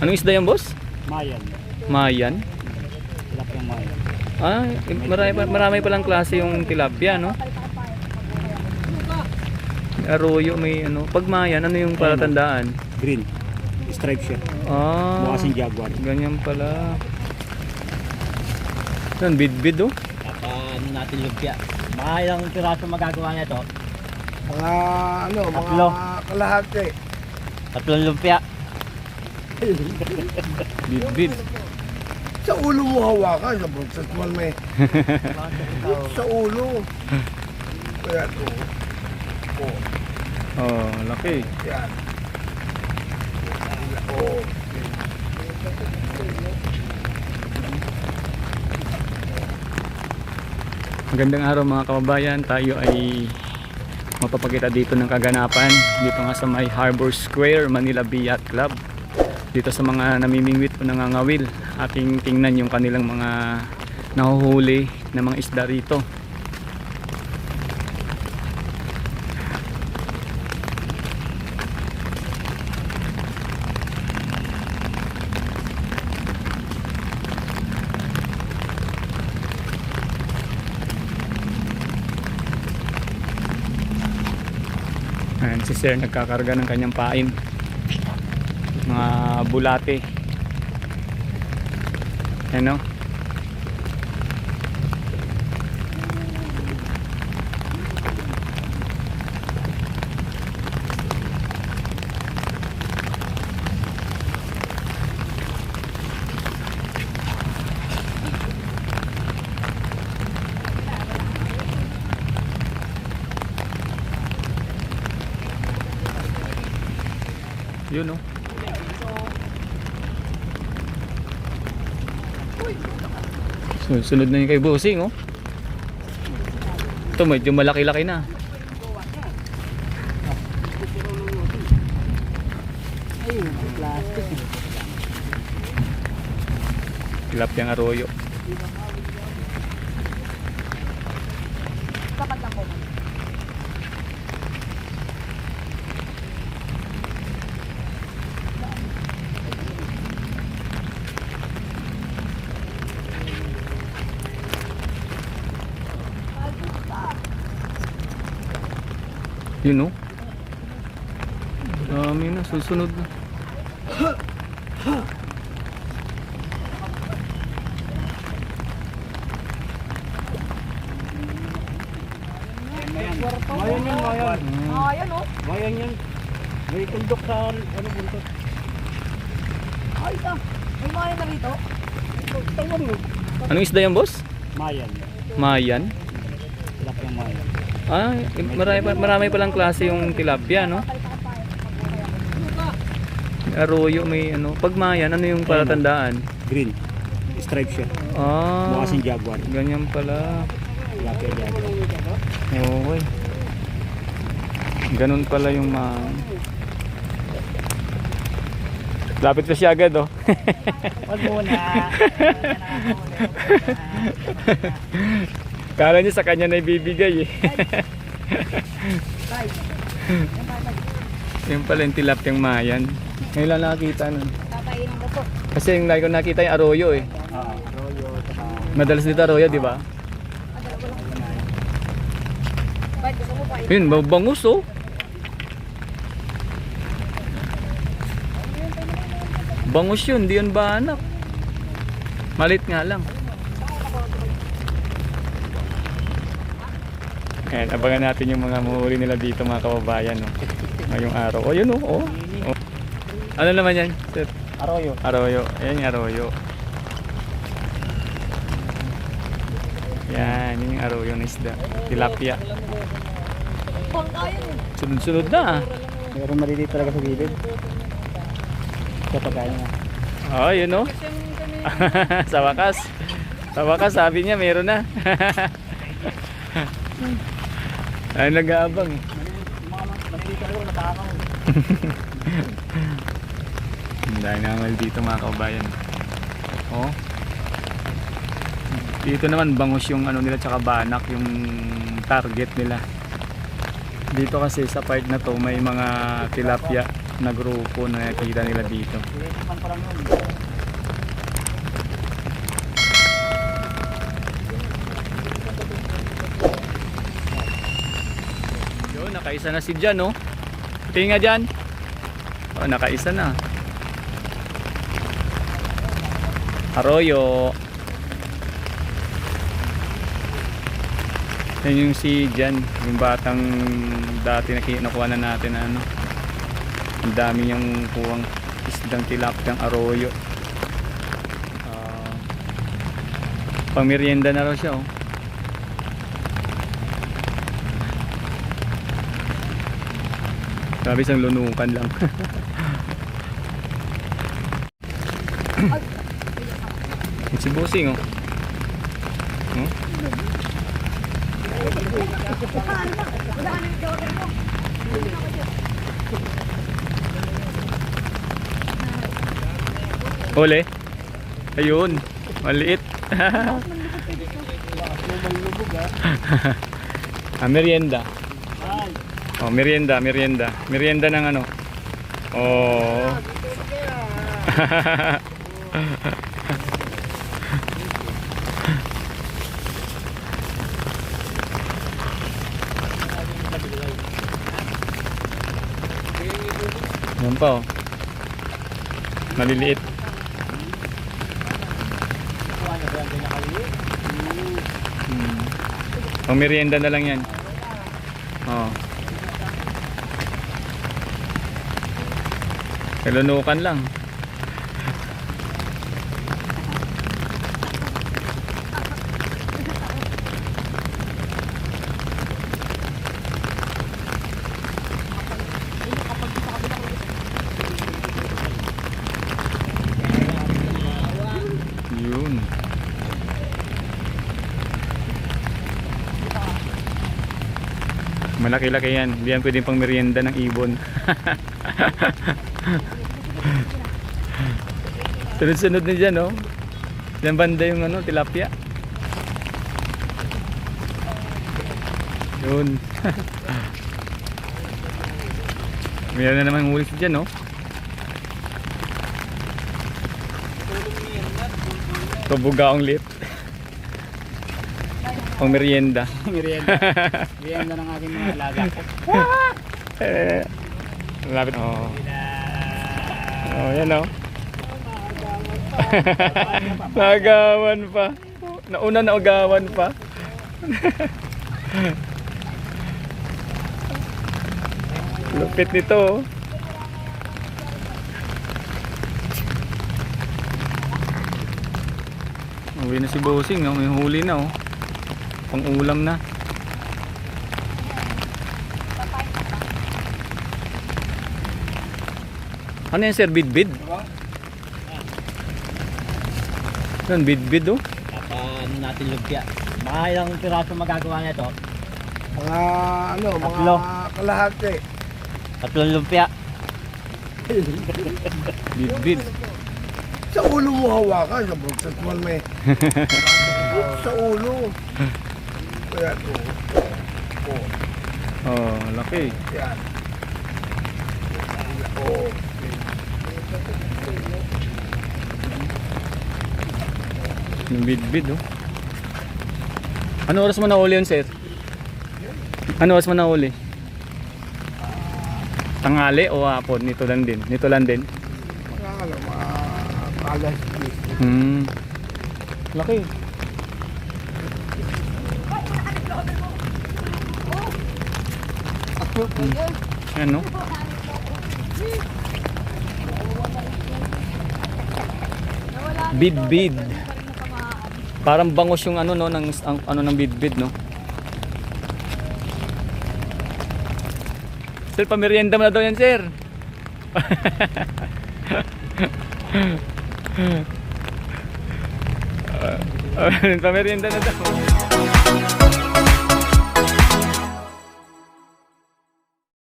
Anong isda yan, boss? Mayan. Mayan? Tilapia Mayan. Ah, marami palang klase yung tilapia, no? May arroyo, may ano. Pag Mayan, ano yung palatandaan? Green. Stripe siya. Ah, Mukha siyang jaguar. ganyan pala. Yan, bid-bid, oh. Ano natin lumpia. Mga ilang piraso magagawa niya ito? Mga ano, Tatlo. mga kalahati. 3 lumpia. Bid-bid. Sa ulo mo hawakan, sa buksan mo may. Sa ulo. Kaya ito. Oh, Oh, laki. yan. Oh. Magandang araw mga kababayan, tayo ay mapapakita dito ng kaganapan dito nga sa may Harbor Square, Manila Bay Yacht Club. Dito sa mga namimingwit o nangangawil, ating tingnan yung kanilang mga nahuhuli na mga isda rito. Ayan, si Sir nagkakarga ng kanyang pain, mga bulate. Ano? Yun, no? Sunod na yung kay Bossing, oh. Ito medyo malaki-laki na. Ay, plastic. Tilapiyang arroyo. Yun, no? Dami na, susunod na. Mayan yan, mayan. Ayan oh. Mayan yan. May tundok sa ano buntot. Ay, ito. May mga na rito. Tawag mo. Anong isda yan, boss? Mayan. Mayan? Tilapia Mayan. Ah, marami palang klase yung tilapia, no? May arroyo, may ano. Pag Mayan, ano yung palatandaan? Green. Stripe siya. Ah, Mukha siyang jaguar. ganyan pala. Tilapia jaguar. Okay. Ganun pala yung lapit pa siya agad, oh. Wag muna. Kala niya sa kanya na ibibigay, eh. Yung pala yung tilapiyang Mayan. Ngayon lang nakakita nun. Kakainin mo to. Kasi yung lagi ko nakita yung arroyo, eh. Royo, saka Madalas dito arroyo, di ba? Bakit gusto mo pa? Yun, bangus, oh. Bangus yun, di yun ba anak? Malit nga lang. Ayan, abangan natin yung mga muhuli nila dito mga kababayan, oh. Ngayong araw. Oh, yun, oh. Oh. Ano naman yan, sir? Arroyo. Arroyo. Ayan yung arroyo. Yan, yun yung arroyo ng isda. Tilapia. Pangkayan eh. Sunod-sunod na, ah. Meron maliliit talaga sa gilid. Sa pagkain niya. Oh, yun, oh. Sa wakas. Sa wakas, sabi niya, meron na. Ay, nag-aabang. Maliliit talaga matakaw. Dahil nangal dito mga kaubayan. Oh. Dito naman bangus yung ano nila tsaka banak yung target nila. Dito kasi sa part na to may mga tilapia na grupo na nakikita nila dito. Naman pa lang yun. Yun, nakaisa na si Jan, oh. Tingnan nga Jan. Oh, nakaisa na. Arroyo. Yan yung si Jan, yung batang dati na kinukuha na natin na ano. Ang dami niyang kuwang isdang tilapiyang arroyo. Pangmerienda na raw siya, oh. Grabe, isang lunukan lang. Si Bossing, oh. Oh? Huli. Ayun, maliit. Merienda. Oh, merienda. Merienda ng ano? Oh. Yan pa, oh. Maliliit. Pang merienda na lang yan. Oh. Kalunukan lang. Yun. Malaki-laki yan. Hindi yan pwedeng pang merienda ng ibon. Sunod-sunod na dyan, oh. Diyan banda yung ano, tilapia. Yun. Mayroon na naman ulit dyan, oh. Kabugaong lit. Pang merienda. Merienda. Merienda ng aking mga alaga. Lapit. Oh. Oh, yan, oh. Nagawan pa. Nauna na ugawan pa. Lupit nito, oh. Uwi na si Bossing, oh. May huli na, oh. Pang ulam na. Ano yan, sir? Bidbid? Yan, bidbid, oh. Ano natin lumpia. Mga ilang piraso magagawa na ito? Mga ano, Tatlo. mga kalahati. 3 lumpia. Bidbid. Sa ulo mo hawakan, sa buksan mo may. Sa ulo. Kaya ito. Oh, Oh, laki. yan. Oh. Yung bidbid, oh. Ano oras mo nahuli yun, sir? Ano oras mo nahuli? Tanghali o hapon? Nito lang din. Nito lang din. Mga ano, mga alas 10. Laki. Ano? Bidbid. Parang bangos yung ano no ng ano ng bidbid, no. Sir, pamerienda mo na daw yan, sir. Pamerienda na daw.